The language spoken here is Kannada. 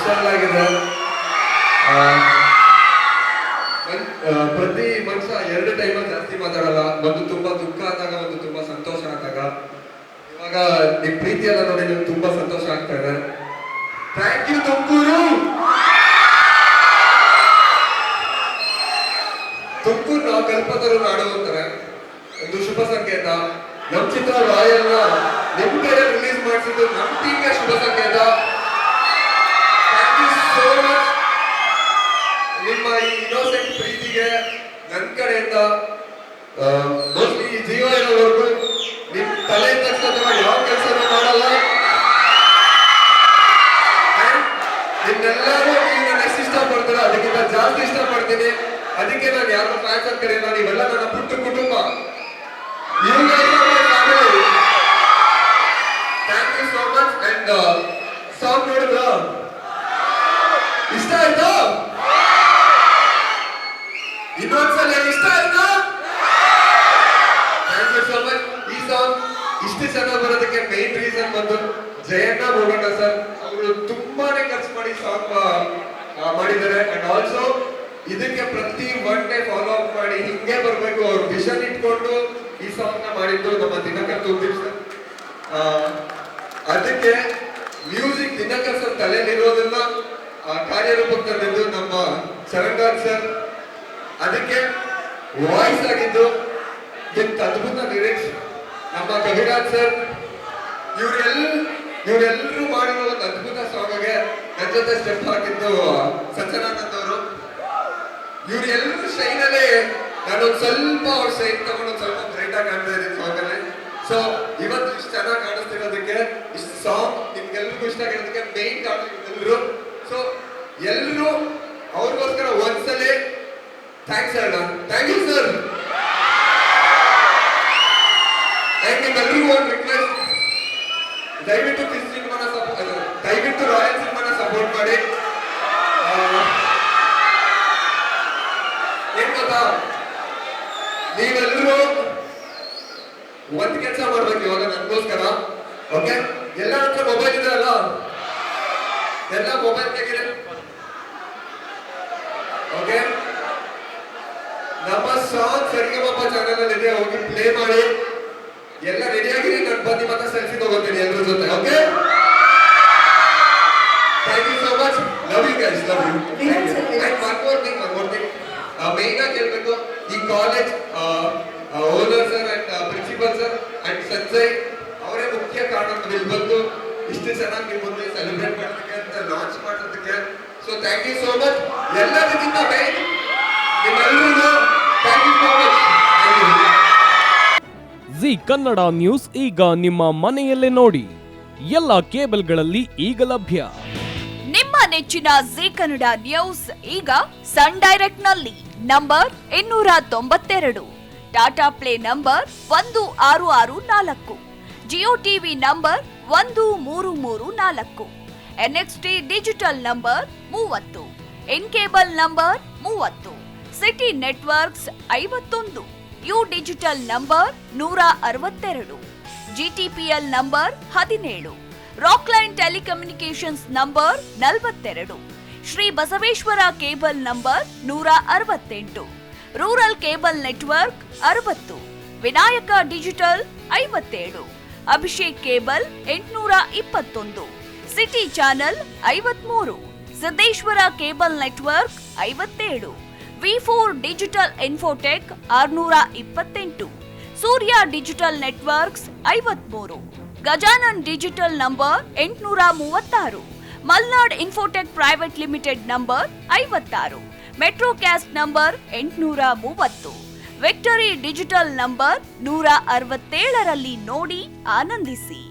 ನ್ಯಾಚುರಲ್ ಆಗಿದೆ. ಪ್ರತಿ ಮನುಷ್ಯ 2 ಟೈಮಲ್ಲಿ ಜಾಸ್ತಿ ಮಾತಾಡಲ್ಲ. ಒಂದು ತುಂಬಾ ದುಃಖ ಆದಾಗ, ಒಂದು ತುಂಬಾ ಸಂತೋಷ ಆದಾಗ. ಇವಾಗ ನಿಮ್ ಪ್ರೀತಿ ಎಲ್ಲ ನೋಡಿ ನಿಮ್ಗೆ ತುಂಬಾ ಸಂತೋಷ ಆಗ್ತಾ ಇದೆ. Thank you Tumakuru. ತುಮಕೂರು ನಾವು ಕಲ್ಪತರು ನಾಡು ಅಂತಾರೆ. ಒಂದು ಶುಭ ಸಂಕೇತ. ನಮ್ ಚಿತ್ರ ರಾಯಲ್ನ ನಿಮ್ ಕಡೆ ರಿಲೀಸ್ ಮಾಡಿಸಿದ್ದು ನಮ್ ಟೀಮ್ಗೆ ಶುಭ ಸಂಕೇತ. Thank you so much. ನಿಮ್ಮ ಈ ಇನ್ನೋಸೆಂಟ್ ಪ್ರೀತಿಗೆ ನನ್ನ ಕಡೆಯಿಂದ ಮೋಸ್ಟ್ಲಿ ಈ ಜೀವ ಇರೋವರೆಗೂ ನಿಮ್ ತಲೆ ತಕ್ಷಣ ಯಾವ ಕೆಲಸನೂ ಮಾಡಲ್ಲ. ನಿಮ್ಮೆಲ್ಲರೂ ನೀವು ನನ್ನ ಎಷ್ಟು ಇಷ್ಟಪಡ್ತೀರ ಅದಕ್ಕಿಂತ ಜಾಸ್ತಿ ಇಷ್ಟಪಡ್ತೀನಿ. ಅದಕ್ಕೆ ನಾನು ಯಾರು ಫ್ಯಾನ್ಸ್ ಅಂತ ಕರೆಯಲ್ಲ, ನೀವೆಲ್ಲ ನನ್ನ ಪುಟ್ಟ ಕುಟುಂಬ. Thank you so much. And song ನೋಡಿದ್ರ ಇಷ್ಟ ಆಯ್ತಾ? ಇನ್ನೊಂದ್ಸಲ ಇಷ್ಟ ಆಯ್ತಾ? Thank you so much. ಈ ಸಾಂಗ್ ಇಷ್ಟು ಚೆನ್ನಾಗಿ ಬರೋದಕ್ಕೆ ಮೇನ್ ರೀಸನ್ ಬಂದು ಜಯಣ್ಣ ಬೋಗಣ್ಣ ಸರ್. ಅವರು ತುಂಬಾನೇ ಖರ್ಚು ಮಾಡಿ ಸಾಂಗ್ ಮಾಡಿದ್ದಾರೆ. ಅಂಡ್ ಆಲ್ಸೋ ಇದಕ್ಕೆ ಪ್ರತಿ ಒನ್ ಡೇ ಫಾಲೋ ಅಪ್ ಮಾಡಿ ಹಿಂಗೆ ಬರ್ಬೇಕು ಅವ್ರು ವಿಷನ್ ಇಟ್ಕೊಂಡು ಈ ಸಾಂಗ್ ನ ಮಾಡಿದ್ದು ನಮ್ಮ ದಿನಕರ್ ತುರ್ದೀಪ್ ಸರ್. ಅದಕ್ಕೆ ಮ್ಯೂಸಿಕ್ ದಿನಕರ್ ಸರ್ ತಲೆಯಲ್ಲಿರೋದನ್ನ ಕಾರ್ಯರೂಪಕ್ಕೆ ತಂದಿದ್ದು ನಮ್ಮ ಶರಣರಾಜ್ ಸರ್. ಅದಕ್ಕೆ ವಾಯ್ಸ್ ಆಗಿದ್ದು ಎಂತ ಅದ್ಭುತ ಲಿರಿಕ್ಸ್ ನಮ್ಮ ಕವಿರಾಜ್ ಸರ್. ಇವರೆಲ್ಲರೂ ಮಾಡಿರೋ ಒಂದು ಅದ್ಭುತ ಸಾಂಗ್ಗೆ ನನ್ನ ಜೊತೆ ಸ್ಟೆಪ್ ಹಾಕಿದ್ದು ಸತ್ಯನಾನಂದ್ ಅವರು. ಇವರೆಲ್ಲರೂ ಶೈನಲ್ಲೇ ನಾನೊಂದು ಸ್ವಲ್ಪ ಅವ್ರ ಶೈನ್ ತಗೊಂಡು ಸ್ವಲ್ಪ ಬ್ರೈಟ್ ಆಗಿ ಕಾಣ್ತಾ ಇದ್ದೀನಿ ಸಾಂಗ್ ಅಲ್ಲಿ. ಸೊ ಇವತ್ತು ಇಷ್ಟು ಚೆನ್ನಾಗಿ ಕಾಣಿಸ್ತಿರೋದಕ್ಕೆ, ಇಷ್ಟು ಸಾಂಗ್ ನಿಮ್ಗೆಲ್ರಿಗೂ ಇಷ್ಟ ಆಗಿರೋದಕ್ಕೆ ಮೇನ್ ಕಾರಣ ಎಲ್ಲರೂ. ಸೊ ಎಲ್ಲರೂ ಅವ್ರಿಗೋಸ್ಕರ ಒಂದ್ಸಲಿ ಥ್ಯಾಂಕ್ಸ್ ಹೇಳ. Thank you sir. ನಿಮ್ಮೆಲ್ರಿಗೂ ಒಂದು ರಿಕ್ವೆಸ್ಟ್, ದಯವಿಟ್ಟು ಕಿಸ್ ಸಿನಿಮಾನ ದಯವಿಟ್ಟು ರಾಯಲ್ ಸಿನಿಮಾನ ಸಪೋರ್ಟ್ ಮಾಡಿ. ಏನ್ ಗೊತ್ತಾ, ನೀವೆಲ್ಲರೂ ಒಂದ್ ಕೆಲಸ ಮಾಡ್ಬೇಕು ಇವಾಗ ನನ್ಗೋಸ್ಕರ. ಓಕೆ, ಎಲ್ಲ ಹತ್ರ ಮೊಬೈಲ್ ಇದೆ ಅಲ್ಲ, ಎಲ್ಲ ಮೊಬೈಲ್ ತೆಗಿದೆ. ಓಕೆ, ನಮ್ಮ ಸಾಂಗ್ ಸರಿಗಮಪ ಚಾನೆಲ್ ಅಲ್ಲಿ ಇದೆ, ಹೋಗಿ ಪ್ಲೇ ಮಾಡಿ. ಎಲ್ಲ ರೆಡಿ ಆಗಿರಿ, ನಾನು ಬಂದು ಮತ್ತೆ ಸೆಲ್ಫಿ ತಗೋತೀನಿ ಎಲ್ಲರ ಜೊತೆ. Okay, thank you so much. Love you guys, love you. And one more thing main ಆಗಿ ಹೇಳ್ಬೇಕು, ಈ college owner sir and principal sir and Sanjay ಅವರೇ ಮುಖ್ಯ ಕಾರಣ ಇಲ್ಲಿ ಬಂದು ಇಷ್ಟು ಚೆನ್ನಾಗಿ ನಿಮ್ಮ ಮುಂದೆ ಸೆಲೆಬ್ರೇಟ್ ಮಾಡೋದಕ್ಕೆ ಅಂತ ಲಾಂಚ್ ಮಾಡೋದಕ್ಕೆ. So thank you so much. ಎಲ್ಲದಕ್ಕಿಂತ ಮೇನ್ ನಿಮ್ಮೆಲ್ಲರಿಗೂ thank you so much. Zee Kannada news ಈಗ ನಿಮ್ಮ ಮನೆಯಲ್ಲೇ ನೋಡಿ. ಎಲ್ಲ ಕೇಬಲ್ಗಳಲ್ಲಿ ಈಗ ಲಭ್ಯ. ನಿಮ್ಮ ನೆಚ್ಚಿನ ಜಿ ಕನ್ನಡ ನ್ಯೂಸ್ ಈಗ ಸನ್ ಡೈರೆಕ್ಟ್ ನಲ್ಲಿ number 292, Tata Play number 1664, Jio TV number 1334, NXT digital number 30, in cable number 30, city networks 51, U digital number 162, GTPL number 17, Rockline telecommunications number 42, Shri Basaveshwara cable number 168, rural cable network 60, Vinayaka digital 57, Abhishek cable 821, city channel 53, Siddeshwara cable network 57, ವಿ4 digital infotech 628, Surya digital networks 53, Gajanan digital number 836, Malnad infotech private limited number 56, Metrocast number 830, victory digital number 167ರಲ್ಲಿ ನೋಡಿ ಆನಂದಿಸಿ.